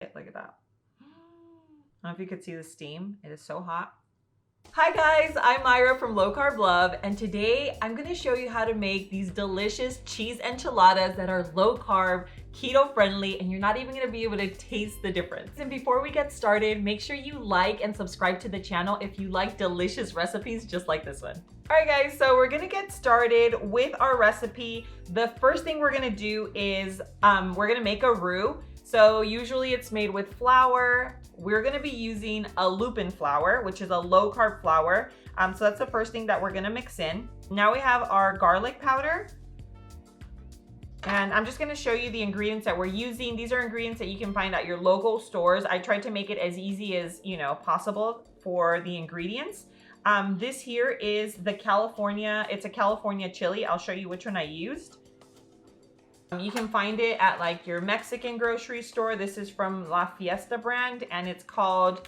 Look at that. I don't know if you could see the steam. It is so hot. Hi guys, I'm Myra from Low Carb Love, and today I'm gonna show you how to make these delicious cheese enchiladas that are low carb, keto friendly, and you're not even gonna be able to taste the difference. And before we get started, make sure you like and subscribe to the channel if you like delicious recipes just like this one. All right guys, so we're gonna get started with our recipe. The first thing we're gonna do is we're gonna make a roux. So usually it's made with flour. We're gonna be using a lupin flour, which is a low carb flour. So that's the first thing that we're gonna mix in. Now we have our garlic powder. And I'm just gonna show you the ingredients that we're using. These are ingredients that you can find at your local stores. I tried to make it as easy as possible for the ingredients. This here is the California, it's a California chili. I'll show you which one I used. You can find it at like your Mexican grocery store. This is from La Fiesta brand and it's called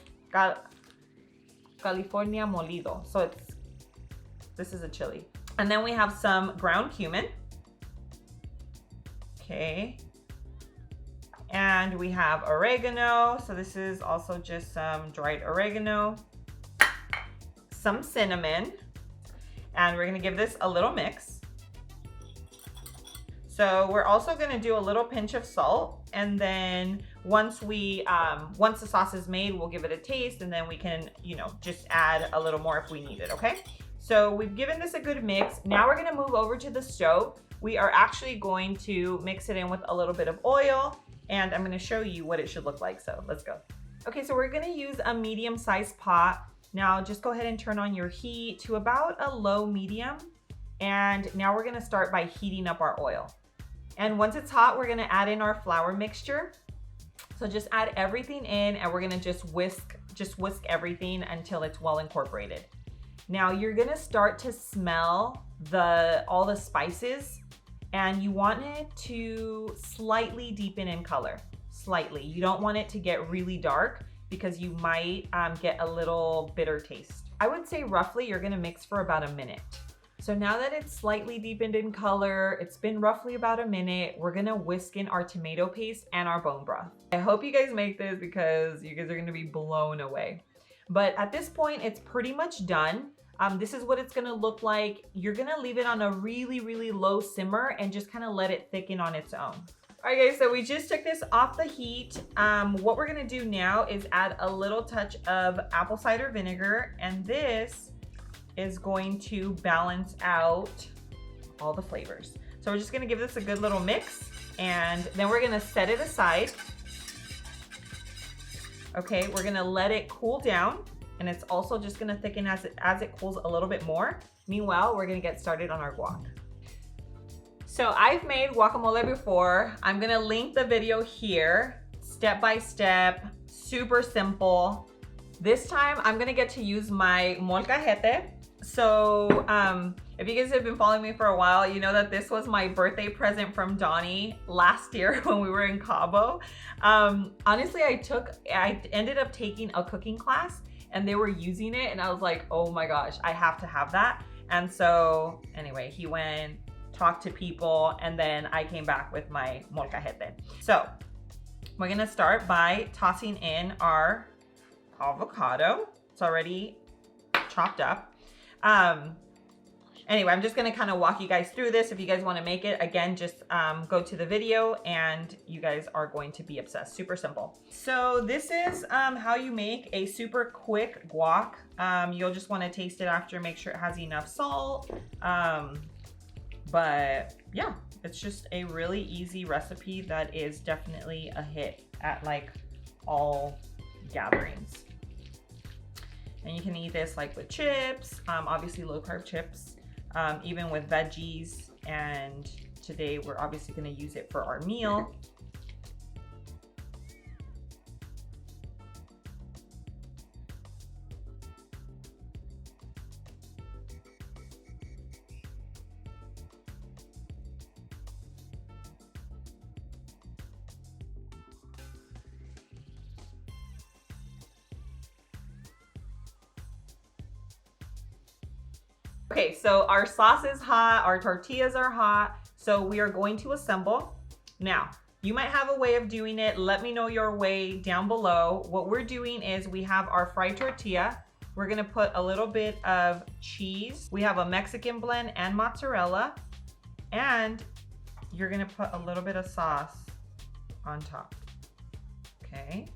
California Molido. So this is a chili. And then we have some ground cumin. Okay. And we have oregano. So this is also just some dried oregano. Some cinnamon. And we're gonna give this a little mix. So we're also gonna do a little pinch of salt, and then once the sauce is made, we'll give it a taste, and then we can, just add a little more if we need it, okay? So we've given this a good mix. Now we're gonna move over to the stove. We are actually going to mix it in with a little bit of oil, and I'm gonna show you what it should look like, so let's go. Okay, so we're gonna use a medium-sized pot. Now just go ahead and turn on your heat to about a low medium, and now we're gonna start by heating up our oil. And once it's hot, we're gonna add in our flour mixture. So just add everything in and we're gonna just whisk everything until it's well incorporated. Now you're gonna start to smell all the spices, and you want it to slightly deepen in color, slightly. You don't want it to get really dark because you might get a little bitter taste. I would say roughly you're gonna mix for about a minute. So now that it's slightly deepened in color, it's been roughly about a minute, we're gonna whisk in our tomato paste and our bone broth. I hope you guys make this because you guys are gonna be blown away. But at this point, it's pretty much done. This is what it's gonna look like. You're gonna leave it on a really, really low simmer and just kind of let it thicken on its own. All right guys, so we just took this off the heat. What we're gonna do now is add a little touch of apple cider vinegar, and this is going to balance out all the flavors. So we're just gonna give this a good little mix, and then we're gonna set it aside. Okay, we're gonna let it cool down, and it's also just gonna thicken as it cools a little bit more. Meanwhile, we're gonna get started on our guac. So I've made guacamole before. I'm gonna link the video here, step by step, super simple. This time I'm gonna get to use my molcajete. So if you guys have been following me for a while, you know that this was my birthday present from Donnie last year when we were in Cabo. Honestly, I ended up taking a cooking class and they were using it, and I was like, oh my gosh, I have to have that. And so anyway, he went, talked to people, and then I came back with my molcajete. So we're gonna start by tossing in our avocado. It's already chopped up. Anyway, I'm just gonna kind of walk you guys through this. If you guys want to make it, again, just go to the video and you guys are going to be obsessed. Super simple. So this is how you make a super quick guac. You'll just want to taste it after, make sure it has enough salt. But yeah, it's just a really easy recipe that is definitely a hit at like all gatherings. And you can eat this like with chips, obviously low carb chips, even with veggies. And today we're obviously gonna use it for our meal. Okay, so our sauce is hot, our tortillas are hot, so we are going to assemble. Now, You might have a way of doing it. Let me know your way down below. What we're doing is we have our fried tortilla. We're gonna put a little bit of cheese. We have a Mexican blend and mozzarella. And you're gonna put a little bit of sauce on top, okay?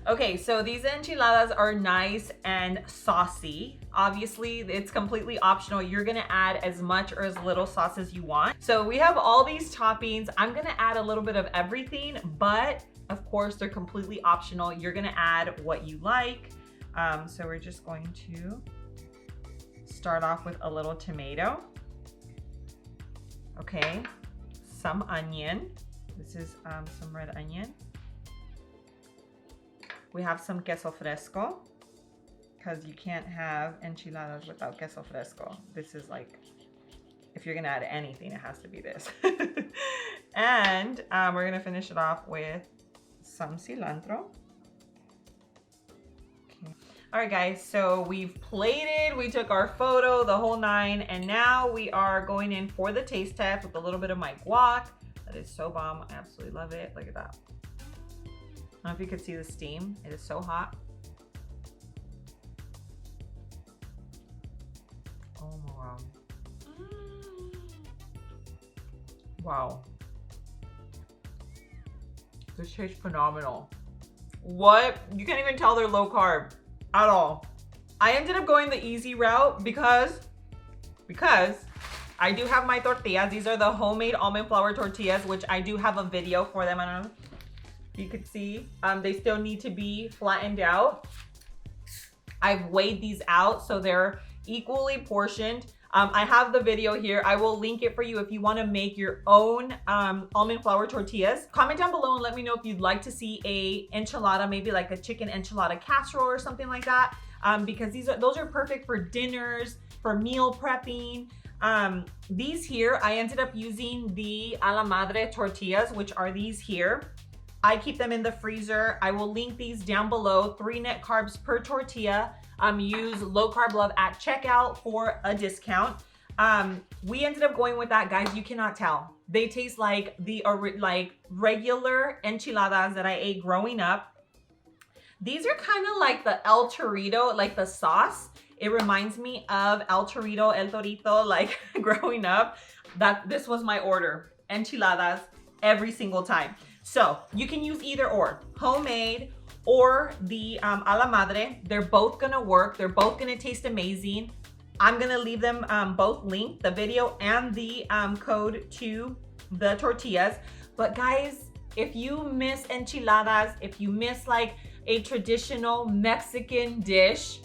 Okay, so these enchiladas are nice and saucy. Obviously, it's completely optional. You're gonna add as much or as little sauce as you want. So we have all these toppings. I'm gonna add a little bit of everything, but of course, they're completely optional. You're gonna add what you like. So we're just going to start off with a little tomato. Okay, some onion. This is some red onion. We have some queso fresco, because you can't have enchiladas without queso fresco. This is like, if you're gonna add anything, it has to be this. And we're gonna finish it off with some cilantro. Okay. All right, guys, so we've plated, we took our photo, the whole nine, and now we are going in for the taste test with a little bit of my guac. That is so bomb, I absolutely love it. Look at that. I don't know if you could see the steam. It is so hot. Oh my wow. Wow. This tastes phenomenal. What? You can't even tell they're low carb at all. I ended up going the easy route because I do have my tortillas. These are the homemade almond flour tortillas, which I do have a video for them. I don't know. You could see they still need to be flattened out. I've weighed these out so they're equally portioned. I have the video here. I will link it for you if you want to make your own almond flour tortillas. Comment down below and let me know if you'd like to see a enchilada, maybe like a chicken enchilada casserole or something like that, because those are perfect for dinners, for meal prepping. These here, I ended up using the a la madre tortillas, which are these here. I keep them in the freezer. I will link these down below. 3 net carbs per tortilla. Use low carb love at checkout for a discount. We ended up going with that, guys. You cannot tell. They taste like the regular enchiladas that I ate growing up. These are kind of like the El Torito, like the sauce. It reminds me of El Torito, El Torito, like growing up. This was my order. Enchiladas every single time. So you can use either or, homemade or the a la madre. They're both gonna work. They're both gonna taste amazing. I'm gonna leave them both linked, the video and the code to the tortillas. But guys, if you miss enchiladas, if you miss like a traditional Mexican dish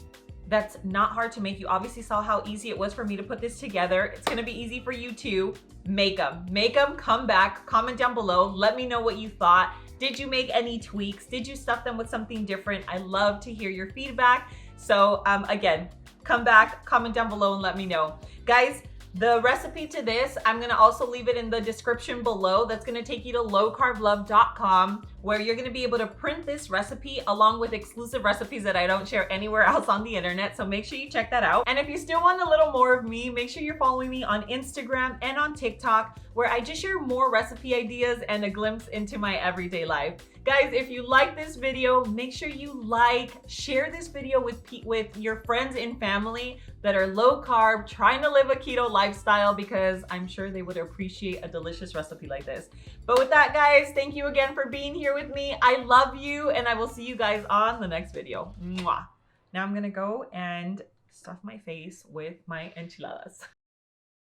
that's not hard to make, you obviously saw how easy it was for me to put this together. It's gonna be easy for you too. Make them, come back, comment down below, let me know what you thought. Did you make any tweaks? Did you stuff them with something different? I love to hear your feedback. So again, come back, comment down below and let me know. Guys, the recipe to this, I'm gonna also leave it in the description below. That's gonna take you to lowcarblove.com, where you're gonna be able to print this recipe along with exclusive recipes that I don't share anywhere else on the internet. So make sure you check that out. And if you still want a little more of me, make sure you're following me on Instagram and on TikTok, where I just share more recipe ideas and a glimpse into my everyday life. Guys, if you like this video, make sure you share this video with your friends and family that are low carb, trying to live a keto lifestyle, because I'm sure they would appreciate a delicious recipe like this. But with that, guys, thank you again for being here with me. I love you, and I will see you guys on the next video. Mwah. Now I'm gonna go and stuff my face with my enchiladas.